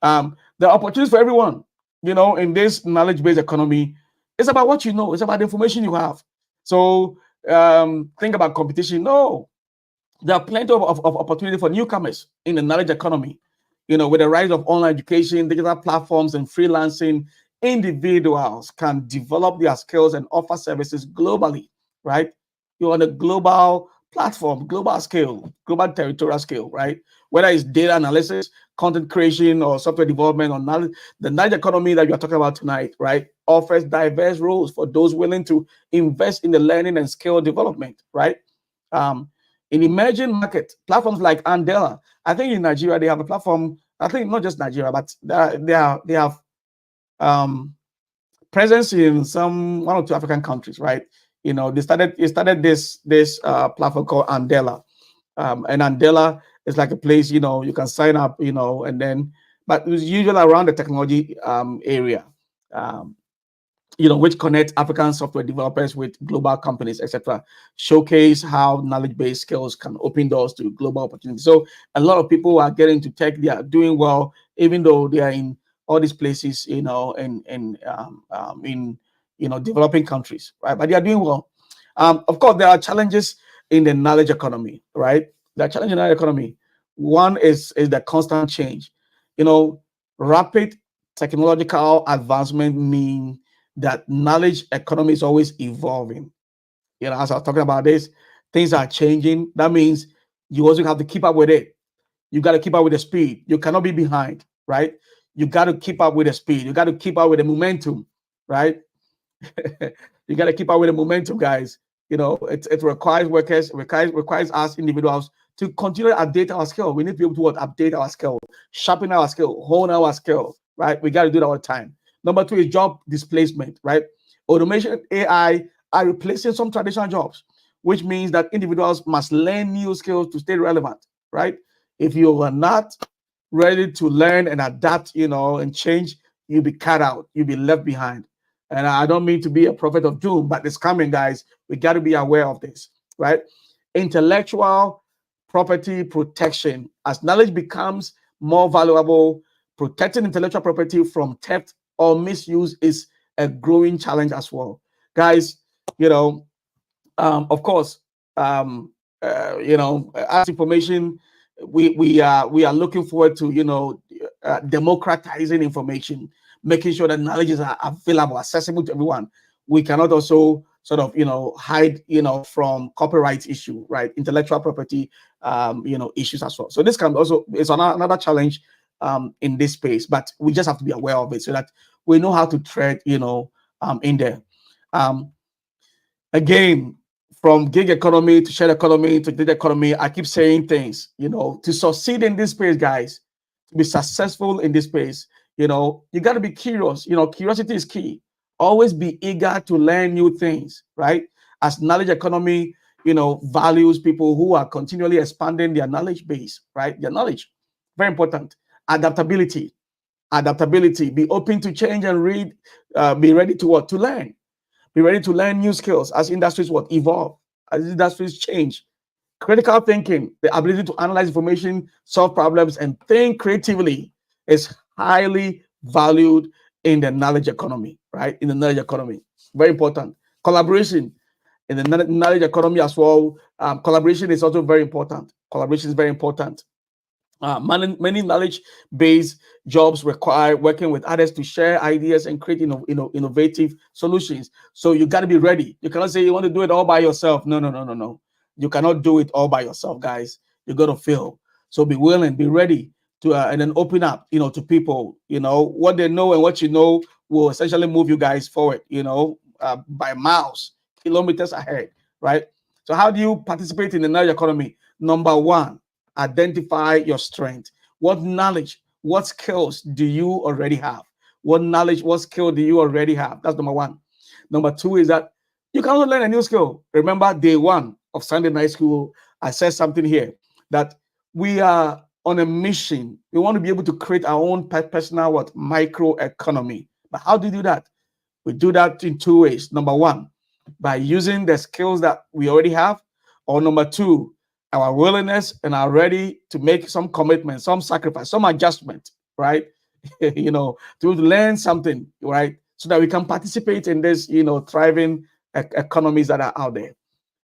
There are opportunities for everyone, in this knowledge-based economy. It's about what you know. It's about the information you have. So think about competition. No, there are plenty of opportunity for newcomers in the knowledge economy. With the rise of online education, digital platforms, and freelancing, individuals can develop their skills and offer services globally, right? You're on a global platform, global scale, global territorial scale, right? Whether it's data analysis, content creation, or software development, or knowledge, the knowledge economy that you're talking about tonight, right, offers diverse roles for those willing to invest in the learning and skill development, right? Um, in emerging market platforms like Andela, I think in Nigeria they have a platform. I think not just Nigeria, but they have um, presence in some one or two African countries, right? They started this platform called Andela, and Andela is like a place you can sign up, and then but it's usually around the technology area. Um, which connect African software developers with global companies, etc. Showcase how knowledge-based skills can open doors to global opportunities. So a lot of people are getting to tech. They are doing well, even though they are in all these places, in developing countries, right? But they are doing well. Of course, there are challenges in the knowledge economy, right? The challenge in the knowledge economy. One is the constant change. Rapid technological advancement mean that knowledge economy is always evolving. As I was talking about this, things are changing. That means you also have to keep up with it. You got to keep up with the speed. You cannot be behind, right? You got to keep up with the speed. You got to keep up with the momentum, right? You got to keep up with the momentum, guys. It requires workers, requires us individuals to continue to update our skill. We need to be able to update our skill, sharpen our skill, hone our skill, right? We got to do that all the time. Number two is job displacement, right? Automation, AI are replacing some traditional jobs, which means that individuals must learn new skills to stay relevant, right? If you are not ready to learn and adapt, and change, you'll be cut out, you'll be left behind. And I don't mean to be a prophet of doom, but it's coming, guys. We got to be aware of this, right? Intellectual property protection. As knowledge becomes more valuable, protecting intellectual property from theft or misuse is a growing challenge as well. Guys, of course, as information, we are looking forward to democratizing information, making sure that knowledge is available, accessible to everyone. We cannot also sort of hide from copyright issue, right? Intellectual property issues as well. So this can also is another challenge in this space, but we just have to be aware of it so that we know how to tread in there. Again, from gig economy to shared economy to data economy, I keep saying things, to succeed in this space, guys, to be successful in this space, you got to be curious. Curiosity is key. Always be eager to learn new things, right? As knowledge economy, values people who are continually expanding their knowledge base, right? Their knowledge, very important. Adaptability, be open to change and be ready to what? To learn. Be ready to learn new skills as industries evolve, as industries change. Critical thinking, the ability to analyze information, solve problems, and think creatively is highly valued in the knowledge economy, right? In the knowledge economy, very important. Collaboration in the knowledge economy as well. Collaboration is also very important. Collaboration is very important. Many knowledge-based jobs require working with others to share ideas and create innovative solutions. So you got to be ready. You cannot say you want to do it all by yourself. No, no, no, no, no. You cannot do it all by yourself, guys. You're going to fail. So be willing, be ready to, and then open up, to people. What they know and what you know will essentially move you guys forward, by miles, kilometers ahead, right? So how do you participate in the knowledge economy? Number one, identify your strength. What knowledge, what skills do you already have? What knowledge, what skill do you already have? That's number one. Number two is that you can also learn a new skill. Remember, day one of Sunday Night School, I said something here that we are on a mission. We want to be able to create our own personal micro economy. But how do you do that? We do that in two ways. Number one, by using the skills that we already have, or number two, our willingness and are ready to make some commitment, some sacrifice, some adjustment, right? To learn something, right? So that we can participate in this, thriving economies that are out there.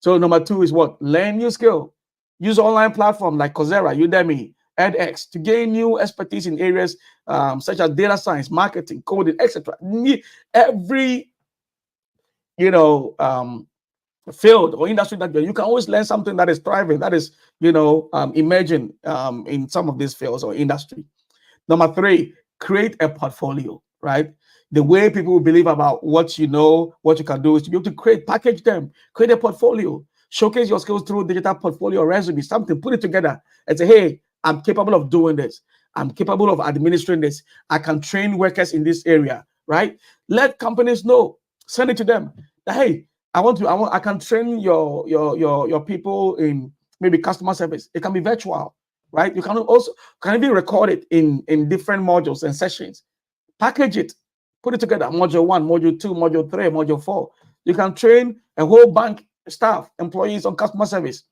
So number two is what? Learn new skill. Use online platform like Coursera, Udemy, edX to gain new expertise in areas such as data science, marketing, coding, etc. Every, field or industry that you can always learn something that is thriving, that is, emerging in some of these fields or industry. Number three, create a portfolio, right? The way people believe about what you know, what you can do is to be able to package them, create a portfolio, showcase your skills through digital portfolio, resume, something, put it together and say, hey, I'm capable of doing this. I'm capable of administering this. I can train workers in this area, right? Let companies know, send it to them that, hey, I can train your people in maybe customer service. It can be virtual, right? You can even record it in different modules and sessions. Package it, put it together. Module 1, module 2, module 3, module 4. You can train a whole bank staff, employees on customer service.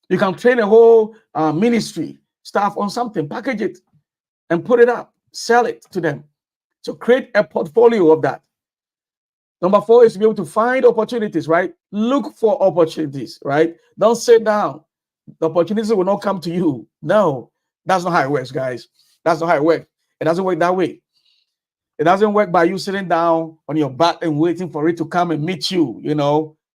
You can train a whole ministry staff on something. Package it and put it up. Sell it to them. So create a portfolio of that. Number 4 is to be able to find opportunities, right? Look for opportunities, right? Don't sit down. The opportunities will not come to you. No, that's not how it works, guys. That's not how it works. It doesn't work that way. It doesn't work by you sitting down on your butt and waiting for it to come and meet you,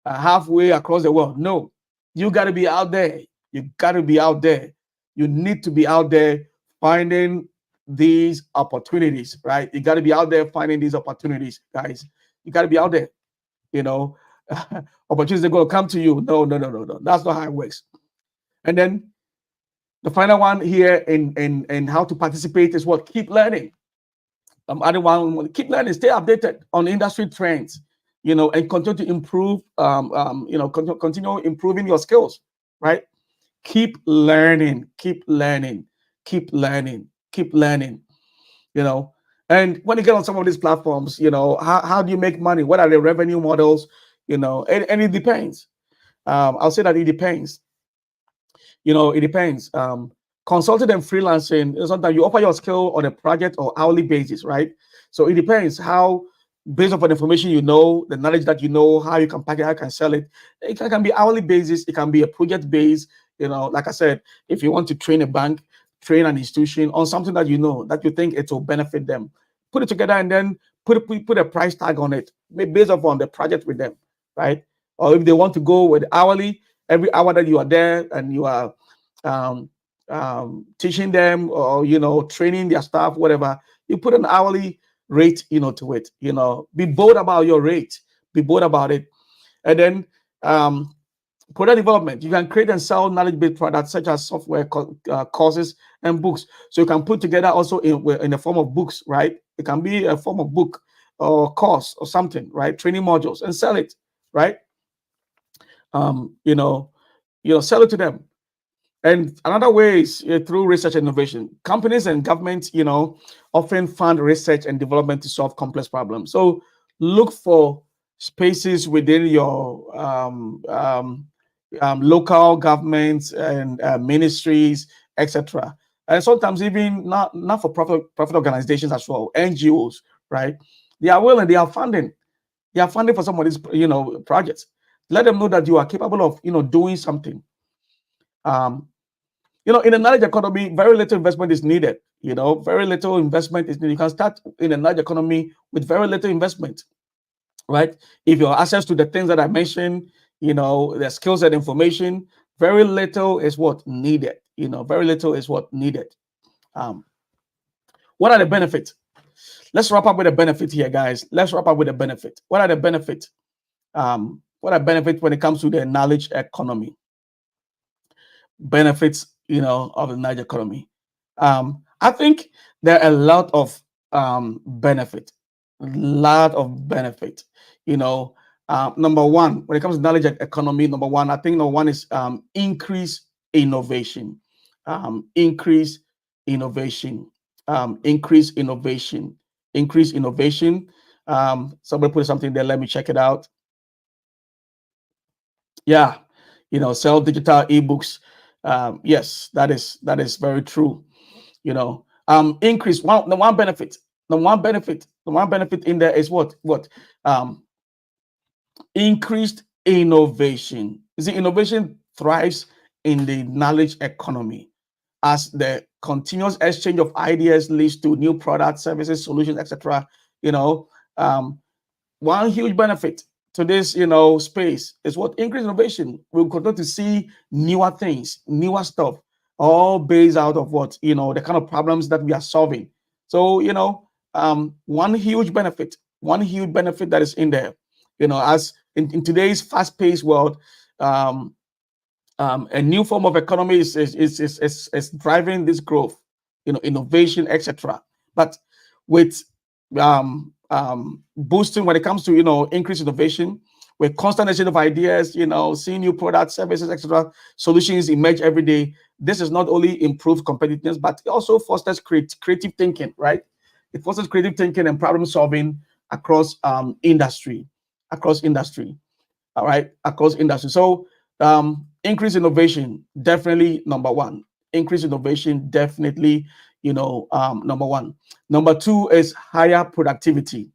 halfway across the world. No, you got to be out there. You got to be out there. You need to be out there finding these opportunities, right? You got to be out there finding these opportunities, guys. You got to be out there, you know. Opportunities are going to come to you. No, no, no, no, no. That's not how it works. And then the final one here in how to participate is what? Keep learning. Other one, keep learning, stay updated on industry trends, and continue to improve, continue improving your skills, right? Keep learning, keep learning, keep learning, keep learning, you know. And when you get on some of these platforms, how do you make money? What are the revenue models? And it depends. I'll say that it depends. It depends. Consulting and freelancing, sometimes you offer your skill on a project or hourly basis, right? So it depends how, based upon the information the knowledge that how you can package, how you can sell it. It can be hourly basis, it can be a project base. Like I said, if you want to train a bank, train an institution on something that that you think it will benefit them, put it together and then put a price tag on it, based upon the project with them, right? Or if they want to go with hourly, every hour that you are there and you are um, teaching them or training their staff, whatever, you put an hourly rate to it. Be bold about your rate, be bold about it. And then product development, you can create and sell knowledge-based products such as software, courses, and books. So you can put together also in the form of books, right? It can be a form of book or course or something, right? Training modules, and sell it, right? Sell it to them. And another way is through research and innovation. Companies and governments, often fund research and development to solve complex problems. So look for spaces within your local governments and ministries, etc. And sometimes even not for profit organizations as well, NGOs, right? They are willing, they are funding. They are funding for some of these, projects. Let them know that you are capable of, doing something. In a knowledge economy, very little investment is needed. Very little investment is needed. You can start in a knowledge economy with very little investment, right? If you have access to the things that I mentioned, the skills and information, very little is what needed. Very little is what needed. What are the benefits? Let's wrap up with a benefit here, guys. Let's wrap up with a benefit. What are the benefits? What are benefits when it comes to the knowledge economy? Benefits, of the knowledge economy. I think there are a lot of benefit, number one, when it comes to knowledge economy, number one, I think number one is increase innovation, increase innovation, increase innovation, increase innovation. Somebody put something there. Let me check it out. Yeah, sell digital ebooks. Yes, that is very true. Increase the one benefit. The one benefit in there is what increased innovation. You see, innovation thrives in the knowledge economy as the continuous exchange of ideas leads to new products, services, solutions, etc. One huge benefit to this, space is what increased innovation. We'll continue to see newer things, newer stuff, all based out of what, the kind of problems that we are solving. So, one huge benefit that is in there, as in today's fast-paced world, a new form of economy is driving this growth, innovation, etc. But with boosting when it comes to increased innovation, with constant exchange of ideas, seeing new products, services, etc. Solutions emerge every day. This is not only improves competitiveness, but it also fosters creative thinking, right? It fosters creative thinking and problem solving across industry, all right, across industry. So increase innovation, definitely number one. Increase innovation, definitely, number one. Number two is higher productivity.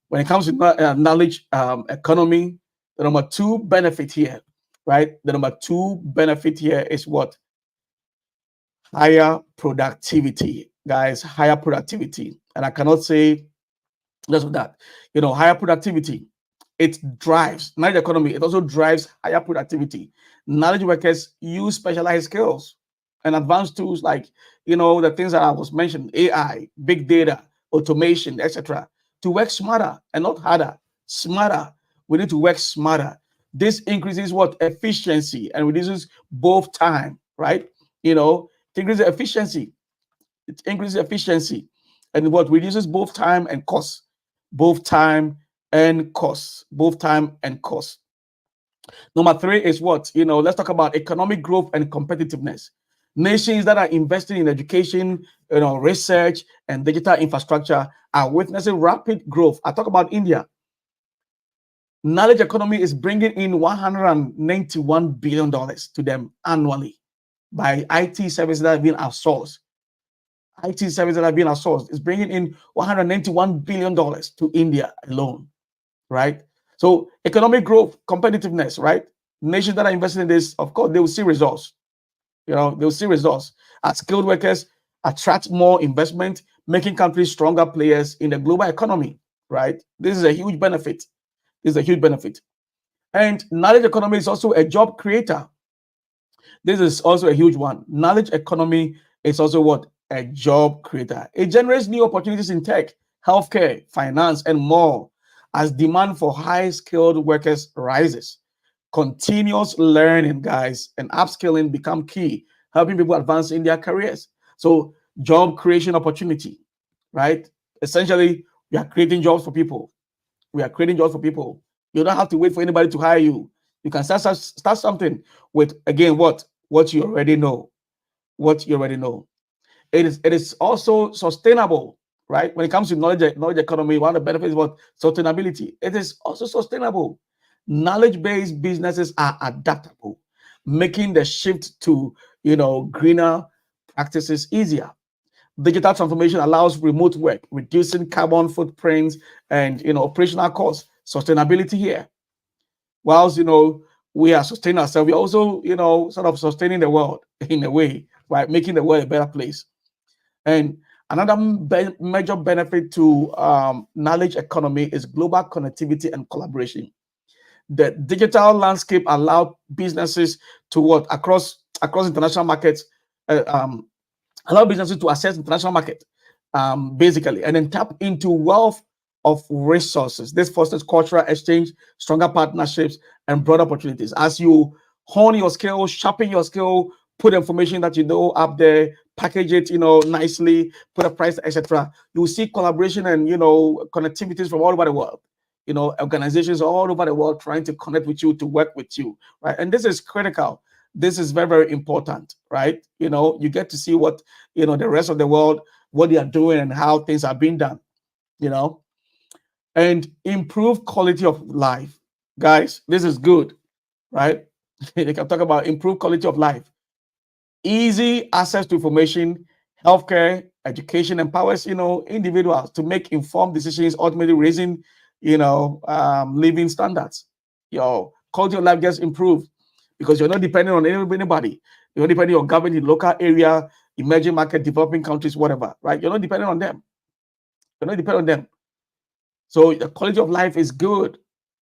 When it comes to knowledge economy, the number two benefit here, right? The number two benefit here is what? Higher productivity, guys, higher productivity. And I cannot say just that, higher productivity. It drives knowledge economy. It also drives higher productivity. Knowledge workers use specialized skills. and advanced tools like, the things that I was mentioned, AI, big data, automation, etc., to work smarter and not harder. Smarter. We need to work smarter. This increases what? Efficiency, and reduces both time, right? It increases efficiency. It increases efficiency, and what reduces both time and cost. Both time and cost. Both time and cost. Number three is what? Let's talk about economic growth and competitiveness. Nations that are investing in education, research, and digital infrastructure are witnessing rapid growth. I talk about India. Knowledge economy is bringing in $191 billion to them annually by IT services that have been outsourced. IT services that have been outsourced is bringing in $191 billion to India alone, right? So economic growth, competitiveness, right? Nations that are investing in this, of course, they will see results. They'll see results. As skilled workers attract more investment, making countries stronger players in the global economy, right? This is a huge benefit. This is a huge benefit. And knowledge economy is also a job creator. This is also a huge one. Knowledge economy is also what? A job creator. It generates new opportunities in tech, healthcare, finance, and more as demand for high skilled workers rises. Continuous learning, guys, and upskilling become key, helping people advance in their careers. So, job creation opportunity, right? Essentially, we are creating jobs for people. We are creating jobs for people. You don't have to wait for anybody to hire you. You can start something with, again, what you already know. What you already know. It is also sustainable, right? When it comes to knowledge economy, one of the benefits is what? Sustainability. It is also sustainable. Knowledge-based businesses are adaptable, making the shift to greener practices easier. Digital transformation allows remote work, reducing carbon footprints and operational costs. Sustainability here. Whilst we are sustaining ourselves, we also sort of sustaining the world in a way, right? Making the world a better place. And another major benefit to knowledge economy is global connectivity and collaboration. The digital landscape allow businesses to work across international markets, uh, um, allow businesses to access international market, basically, and then tap into wealth of resources. This fosters cultural exchange, stronger partnerships, and broader opportunities. As you hone your skill, sharpen your skill, put information that you know up there, package it, nicely, put a price, etc. You will see collaboration and connectivities from all over the world. Organizations all over the world trying to connect with you, to work with you, right? And this is critical. This is very, very important, right? You get to see what the rest of the world, what they are doing and how things are being done, you know, and improve quality of life. Guys, this is good, right? They can talk about improve quality of life. Easy access to information, healthcare, education empowers individuals to make informed decisions, ultimately raising living standards. Your quality of life gets improved because you're not dependent on anybody. You're not dependent on government in local area, emerging market, developing countries, whatever, right? You're not dependent on them. You're not dependent on them. So the quality of life is good.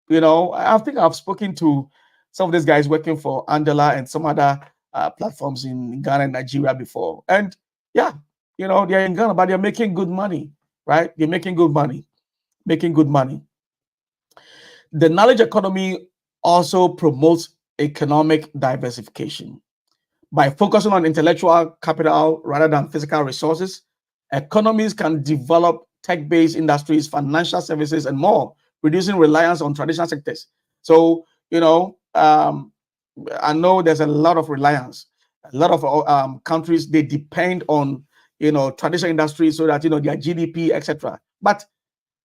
I think I've spoken to some of these guys working for Andela and some other platforms in Ghana and Nigeria before. And yeah, they're in Ghana, but they're making good money, right? They're making good money, making good money. The knowledge economy also promotes economic diversification. By focusing on intellectual capital rather than physical resources, economies can develop tech based industries, financial services, and more, reducing reliance on traditional sectors. So, I know there's a lot of reliance. A lot of countries, they depend on traditional industries so that their GDP, etc. But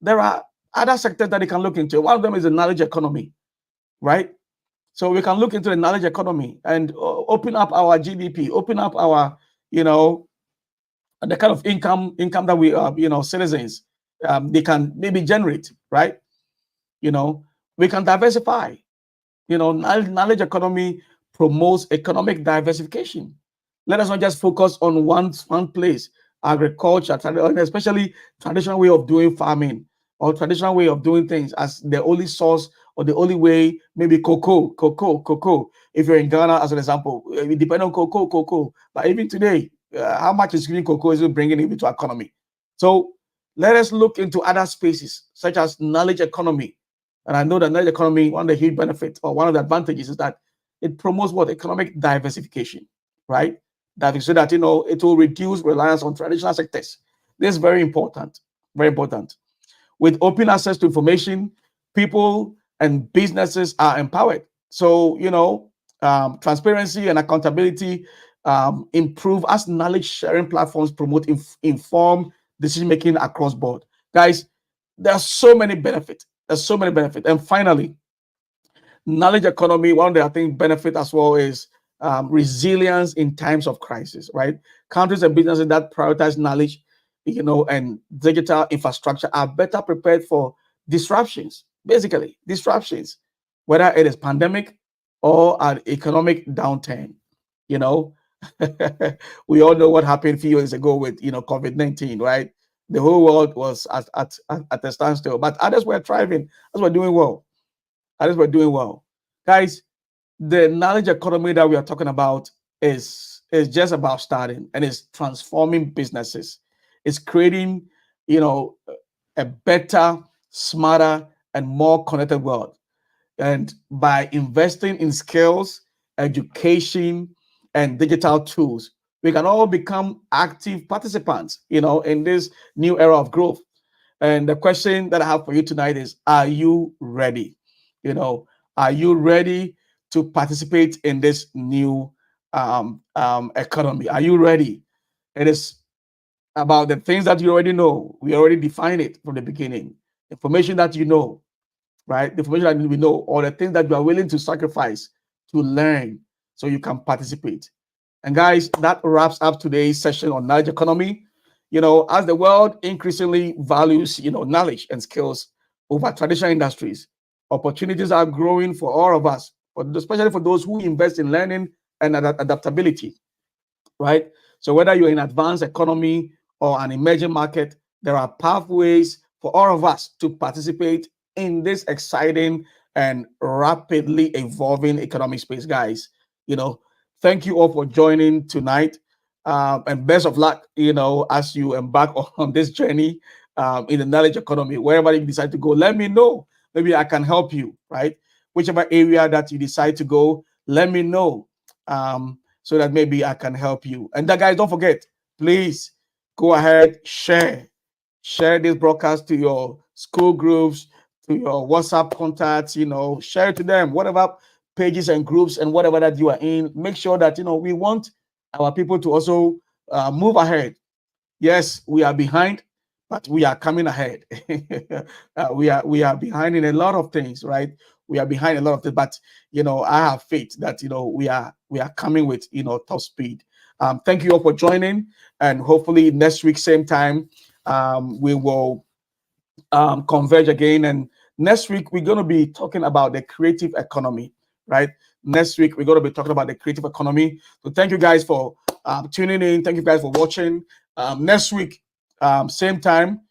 there are other sectors that they can look into. One of them is the knowledge economy, right? So we can look into the knowledge economy and open up our GDP, open up our, the kind of income that we, citizens, they can maybe generate, right? We can diversify. Knowledge economy promotes economic diversification. Let us not just focus on one place, agriculture, especially traditional way of doing farming or traditional way of doing things as the only source or the only way, maybe cocoa. If you're in Ghana, as an example, we depend on cocoa. But even today, how much is green cocoa is bringing into economy? So let us look into other spaces, such as knowledge economy. And I know that knowledge economy, one of the huge benefits or one of the advantages is that it promotes what? Economic diversification, right? That is so that, it will reduce reliance on traditional sectors. This is very important, very important. With open access to information, people and businesses are empowered. So, transparency and accountability improve as knowledge sharing platforms promote informed decision making across board. Guys, there are so many benefits. There's so many benefits. And finally, knowledge economy, one of the I think benefit as well is resilience in times of crisis, right? Countries and businesses that prioritize knowledge, and digital infrastructure are better prepared for disruptions, basically disruptions, whether it is pandemic or an economic downturn. You know, we all know what happened a few years ago with COVID-19, right? The whole world was at a standstill, but others were thriving. Others were doing well. Others were doing well, guys. The knowledge economy that we are talking about is just about starting, and it's transforming businesses. It's creating, you know, a better, smarter, and more connected world. And by investing in skills, education, and digital tools, we can all become active participants, in this new era of growth. And the question that I have for you tonight is, are you ready? You know, are you ready to participate in this new economy? Are you ready? It is about the things that you already know. We already defined it from the beginning. Information that you know, right? The information that we know, or the things that you are willing to sacrifice to learn so you can participate. And guys, that wraps up today's session on knowledge economy. As the world increasingly values, knowledge and skills over traditional industries, opportunities are growing for all of us, but especially for those who invest in learning and adaptability, right? So whether you're in advanced economy or an emerging market, there are pathways for all of us to participate in this exciting and rapidly evolving economic space, guys. You know, thank you all for joining tonight. And best of luck, as you embark on this journey in the knowledge economy, wherever you decide to go. Let me know. Maybe I can help you, right? Whichever area that you decide to go, let me know. So that maybe I can help you. And that, guys, don't forget, please go ahead, share this broadcast to your school groups, to your WhatsApp contacts, share it to them, whatever pages and groups and whatever that you are in. Make sure that, we want our people to also move ahead. Yes, we are behind, but we are coming ahead. We are behind in a lot of things, right? We are behind a lot of things, but I have faith that we are coming with top speed. Thank you all for joining, and hopefully next week same time we will converge again. And next week we're going to be talking about the creative economy, right? Next week we're going to be talking about the creative economy. So thank you guys for tuning in. Thank you guys for watching. Next week, same time,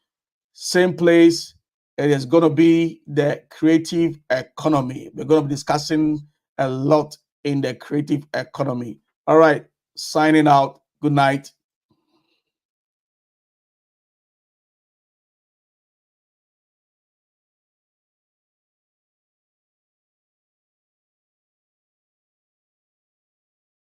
same place. It is going to be the creative economy. We're going to be discussing a lot in the creative economy. All right, signing out. Good night.